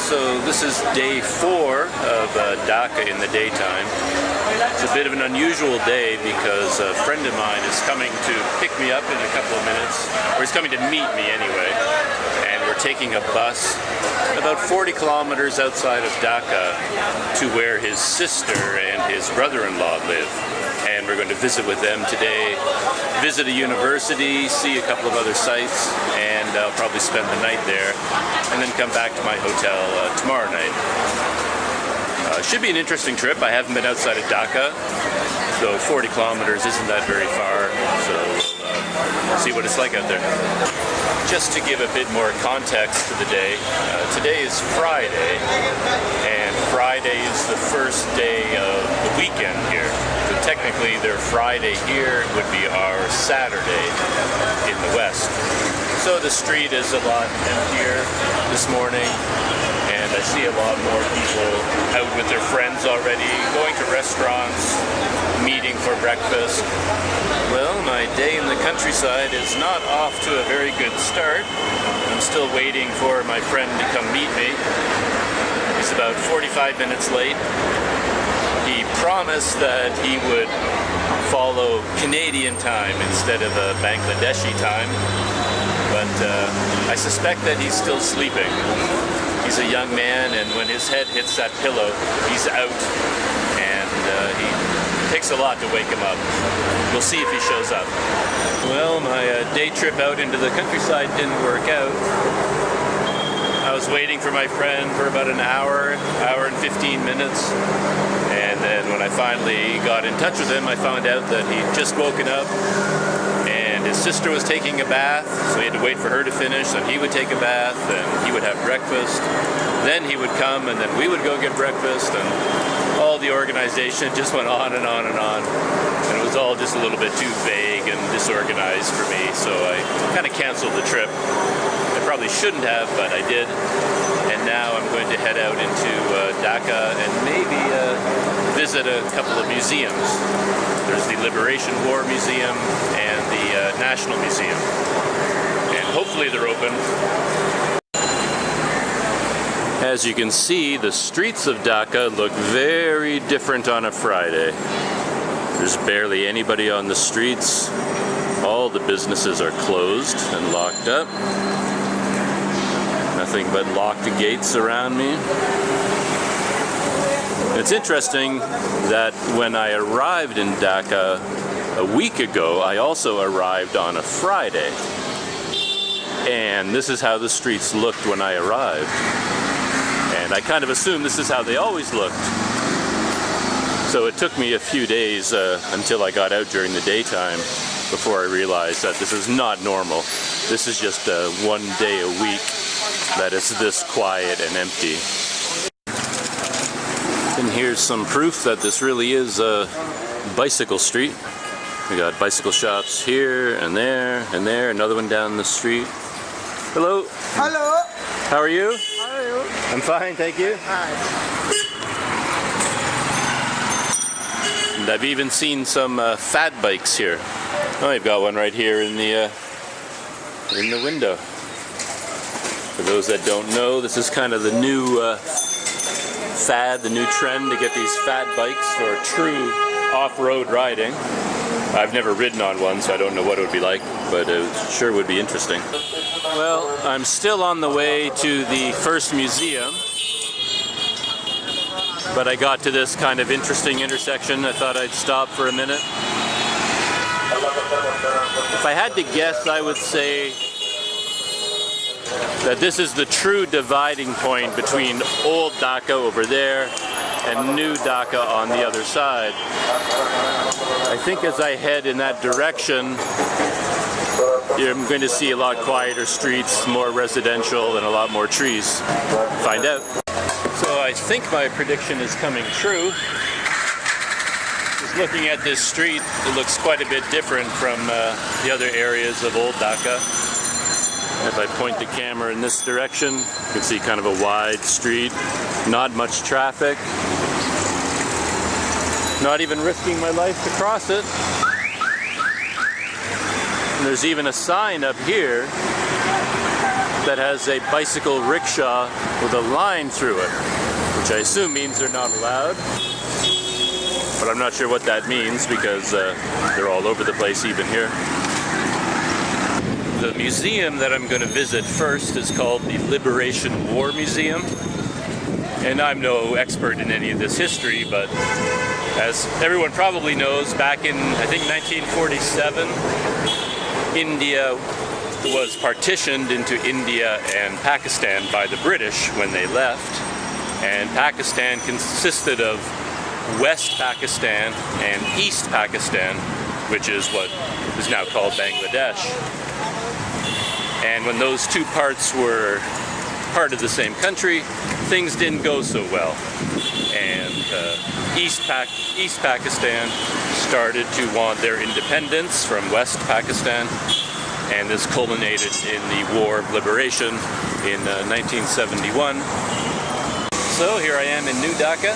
So this is day 4 of Dhaka in the daytime. It's a bit of an unusual day because a friend of mine is coming to pick me up in a couple of minutes, or he's coming to meet me anyway, and we're taking a bus about 40 kilometers outside of Dhaka to where his sister and his brother-in-law live. And we're going to visit with them today, visit a university, see a couple of other sites, and I'll probably spend the night there, and then come back to my hotel tomorrow night. Should be an interesting trip. I haven't been outside of Dhaka, so 40 kilometers isn't that very far, so we'll see what it's like out there. Just to give a bit more context to the day, today is Friday, and Friday is the first day of the weekend here. So technically their Friday here would be our Saturday in the West. So the street is a lot emptier this morning, and I see a lot more people out with their friends already, going to restaurants, meeting for breakfast. Well, my day in the countryside is not off to a very good start. I'm still waiting for my friend to come meet me. He's about 45 minutes late. He promised that he would follow Canadian time instead of Bangladeshi time, but I suspect that he's still sleeping. He's a young man, and when his head hits that pillow, he's out, and he takes a lot to wake him up. We'll see if he shows up. Well, my day trip out into the countryside didn't work out. I was waiting for my friend for about an hour and 15 minutes, and then when I finally got in touch with him, I found out that he'd just woken up, and his sister was taking a bath, so he had to wait for her to finish, and he would take a bath, and he would have breakfast, then he would come, and then we would go get breakfast, and all the organization just went on and on and on, and it was all just a little bit too vague and disorganized for me, so I kind of canceled the trip. I probably shouldn't have, but I did, and now I'm going to head out into Dhaka and maybe visit a couple of museums. There's the Liberation War Museum and the National Museum, and hopefully they're open. As you can see, the streets of Dhaka look very different on a Friday. There's barely anybody on the streets. All the businesses are closed and locked up. Nothing but locked gates around me. It's interesting that when I arrived in Dhaka a week ago, I also arrived on a Friday. And this is how the streets looked when I arrived. And I kind of assumed this is how they always looked. So it took me a few days until I got out during the daytime before I realized that this is not normal. This is just one day a week that it's this quiet and empty. And here's some proof that this really is a bicycle street. We got bicycle shops here and there and there, another one down the street. Hello. Hello. How are you? How are you? I'm fine, thank you. Hi. And I've even seen some fat bikes here. Oh, I've got one right here in the window. For those that don't know, this is kind of the new fad, the new trend to get these fat bikes for true off-road riding. I've never ridden on one, so I don't know what it would be like, but it sure would be interesting. Well, I'm still on the way to the first museum, but I got to this kind of interesting intersection. I thought I'd stop for a minute. If I had to guess, I would say that this is the true dividing point between old Dhaka over there and new Dhaka on the other side. I think as I head in that direction, I'm going to see a lot quieter streets, more residential, and a lot more trees. Find out. So I think my prediction is coming true. Just looking at this street, it looks quite a bit different from the other areas of old Dhaka. If I point the camera in this direction, you can see kind of a wide street, not much traffic. Not even risking my life to cross it. And there's even a sign up here that has a bicycle rickshaw with a line through it, which I assume means they're not allowed. But I'm not sure what that means because they're all over the place even here. The museum that I'm going to visit first is called the Liberation War Museum. And I'm no expert in any of this history, but as everyone probably knows, back in, I think, 1947, India was partitioned into India and Pakistan by the British when they left. And Pakistan consisted of West Pakistan and East Pakistan, which is what is now called Bangladesh. And when those two parts were part of the same country, things didn't go so well. And East Pakistan started to want their independence from West Pakistan, and this culminated in the War of Liberation in 1971. So here I am in New Dhaka.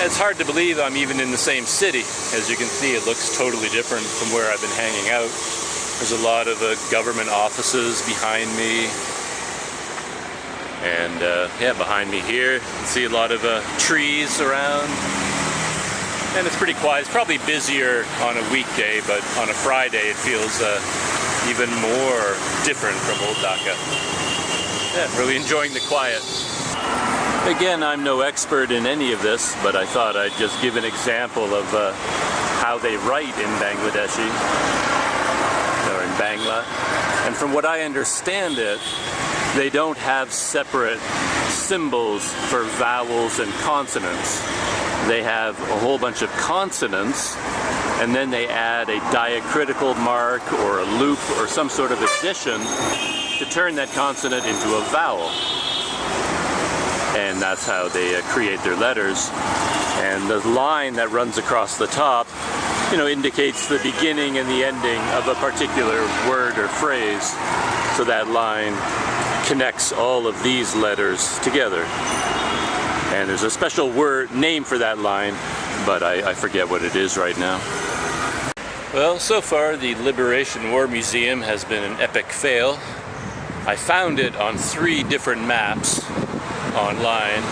It's hard to believe I'm even in the same city. As you can see, it looks totally different from where I've been hanging out. There's a lot of government offices behind me. And yeah, behind me here, you can see a lot of trees around. And it's pretty quiet. It's probably busier on a weekday, but on a Friday it feels even more different from old Dhaka. Yeah, really enjoying the quiet. Again, I'm no expert in any of this, but I thought I'd just give an example of how they write in Bangladeshi, or in Bangla. And from what I understand it, they don't have separate symbols for vowels and consonants. They have a whole bunch of consonants, and then they add a diacritical mark or a loop or some sort of addition to turn that consonant into a vowel. And that's how they create their letters. And the line that runs across the top, indicates the beginning and the ending of a particular word or phrase. So that line connects all of these letters together. And there's a special name for that line, but I forget what it is right now. Well, so far the Liberation War Museum has been an epic fail. I found it on 3 different maps online,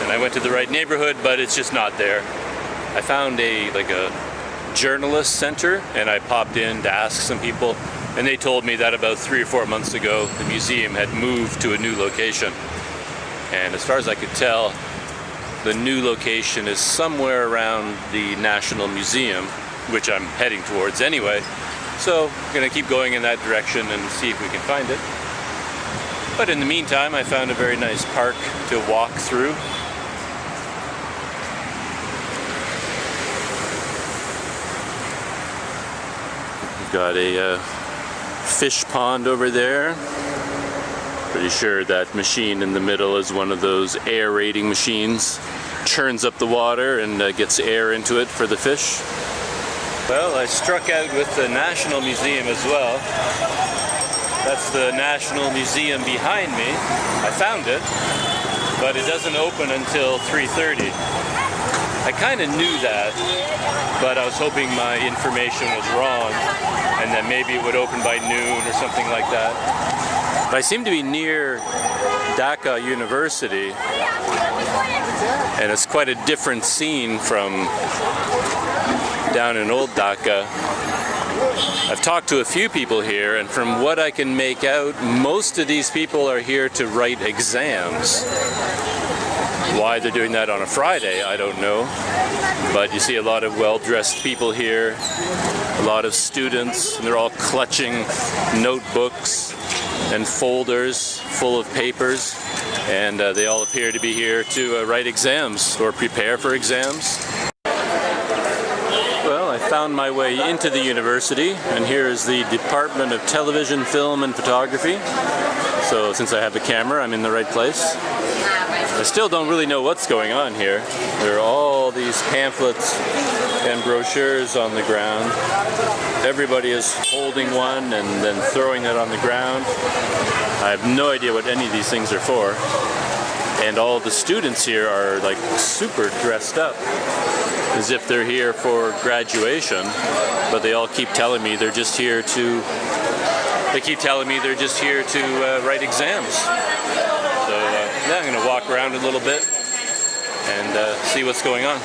and I went to the right neighborhood, but it's just not there. I found a journalist center, and I popped in to ask some people, and they told me that about 3 or 4 months ago the museum had moved to a new location. And as far as I could tell, the new location is somewhere around the National Museum, which I'm heading towards anyway. So I'm going to keep going in that direction and see if we can find it. But in the meantime, I found a very nice park to walk through. We've got a fish pond over there. Pretty sure that machine in the middle is one of those aerating machines. Churns up the water and gets air into it for the fish. Well, I struck out with the National Museum as well. That's the National Museum behind me. I found it, but it doesn't open until 3:30. I kind of knew that, but I was hoping my information was wrong, and that maybe it would open by noon or something like that. But I seem to be near Dhaka University, and it's quite a different scene from down in old Dhaka. I've talked to a few people here, and from what I can make out, most of these people are here to write exams. Why they're doing that on a Friday, I don't know. But you see a lot of well-dressed people here, a lot of students, and they're all clutching notebooks and folders full of papers, and they all appear to be here to write exams or prepare for exams. Well, I found my way into the university, and here is the Department of Television, Film and Photography. So since I have the camera, I'm in the right place. I still don't really know what's going on here. There are all these pamphlets and brochures on the ground. Everybody is holding one and then throwing it on the ground. I have no idea what any of these things are for. And all the students here are like super dressed up, as if they're here for graduation, but they all keep telling me they're just here to they keep telling me they're just here to write exams. So yeah, I'm going to walk around a little bit and see what's going on.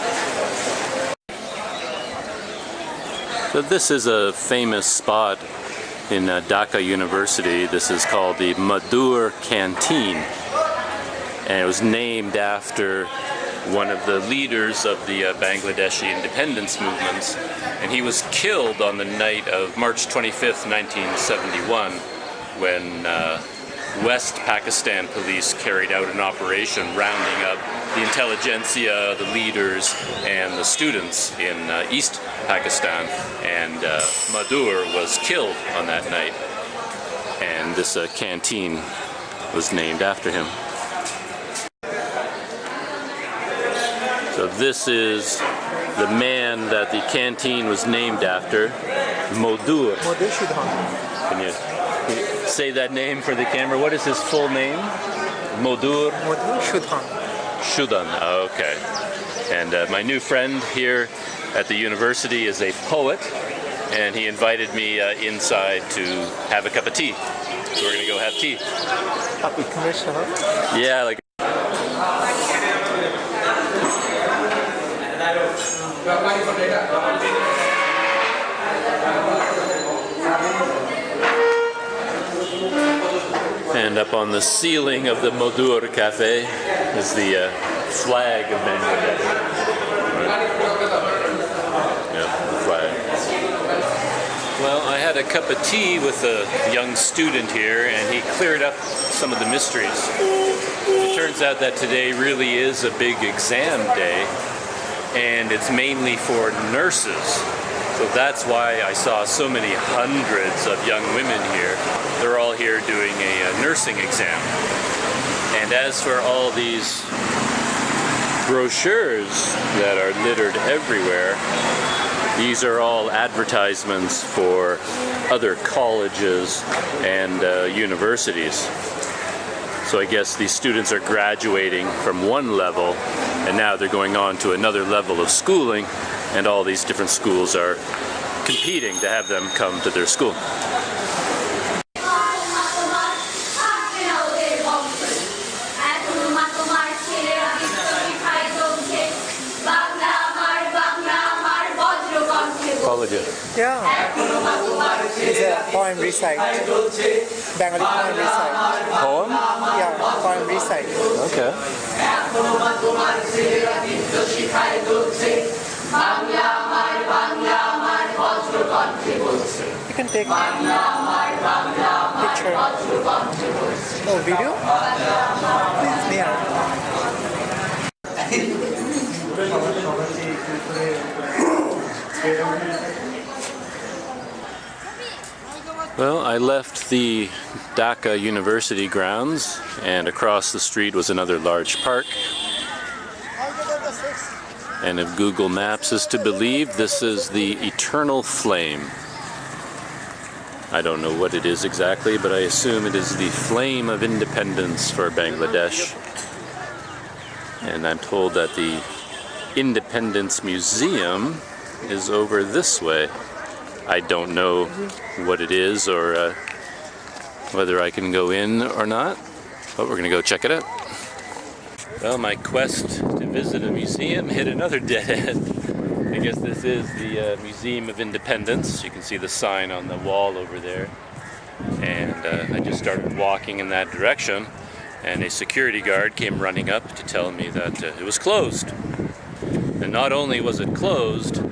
So this is a famous spot in Dhaka University. This is called the Module Canteen, and it was named after one of the leaders of the Bangladeshi independence movements, and he was killed on the night of March 25th, 1971, when West Pakistan police carried out an operation rounding up the intelligentsia, the leaders, and the students in East Pakistan, and Madhur was killed on that night, and this canteen was named after him. So this is the man that the canteen was named after, Modhur. Can you say that name for the camera? What is his full name? Modhur? Shudan. Oh, okay. And my new friend here at the university is a poet, and he invited me inside to have a cup of tea. So we're going to go have tea. Yeah, like. And up on the ceiling of the Modhur Cafe is the flag of Bangladesh. Yeah, the flag. Well, I had a cup of tea with a young student here, and he cleared up some of the mysteries. It turns out that today really is a big exam day, and it's mainly for nurses. So that's why I saw so many hundreds of young women here. They're all here doing a nursing exam. And as for all these brochures that are littered everywhere, these are all advertisements for other colleges and universities. So I guess these students are graduating from one level, and now they're going on to another level of schooling, and all these different schools are competing to have them come to their school. Yeah, it's a poem recite. Bengali poem recite. Poem? Yeah, poem recite. Okay. You can take picture. Oh, video? Well, I left the Dhaka University grounds, and across the street was another large park. And if Google Maps is to believe, this is the Eternal Flame. I don't know what it is exactly, but I assume it is the flame of independence for Bangladesh. And I'm told that the Independence Museum is over this way. I don't know what it is or whether I can go in or not, but we're gonna go check it out. Well, my quest to visit a museum hit another dead end. I guess this is the Museum of Independence. You can see the sign on the wall over there. And I just started walking in that direction, and a security guard came running up to tell me that it was closed. And not only was it closed,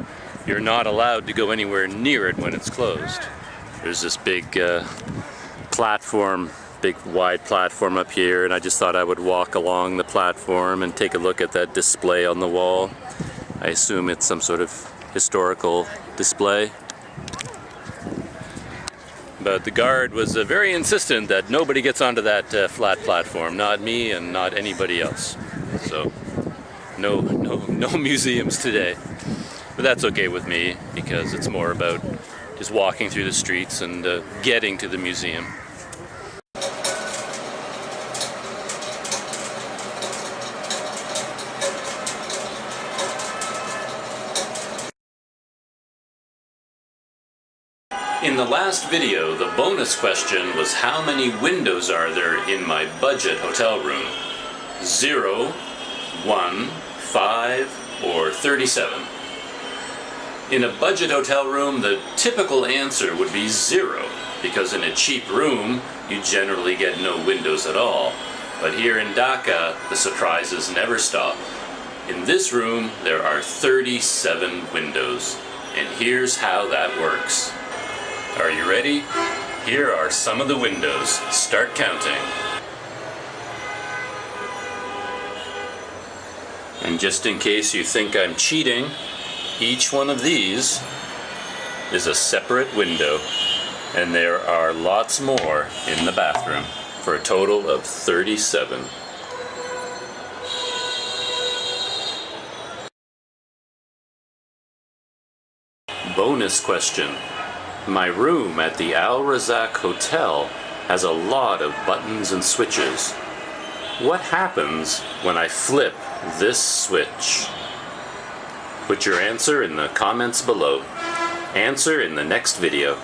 you're not allowed to go anywhere near it when it's closed. There's this big platform, big wide platform up here, and I just thought I would walk along the platform and take a look at that display on the wall. I assume it's some sort of historical display. But the guard was very insistent that nobody gets onto that flat platform, not me and not anybody else. So no museums today. But that's okay with me, because it's more about just walking through the streets and getting to the museum. In In the last video, the bonus question was how many windows are there in my budget hotel room? 0, 1, 5, or 37? In a budget hotel room, the typical answer would be 0, because in a cheap room, you generally get no windows at all. But here in Dhaka, the surprises never stop. In this room, there are 37 windows, and here's how that works. Are you ready? Here are some of the windows. Start counting. And just in case you think I'm cheating, each one of these is a separate window, and there are lots more in the bathroom, for a total of 37. Bonus question. My room at the Al Razak Hotel has a lot of buttons and switches. What happens when I flip this switch? Put your answer in the comments below. Answer in the next video.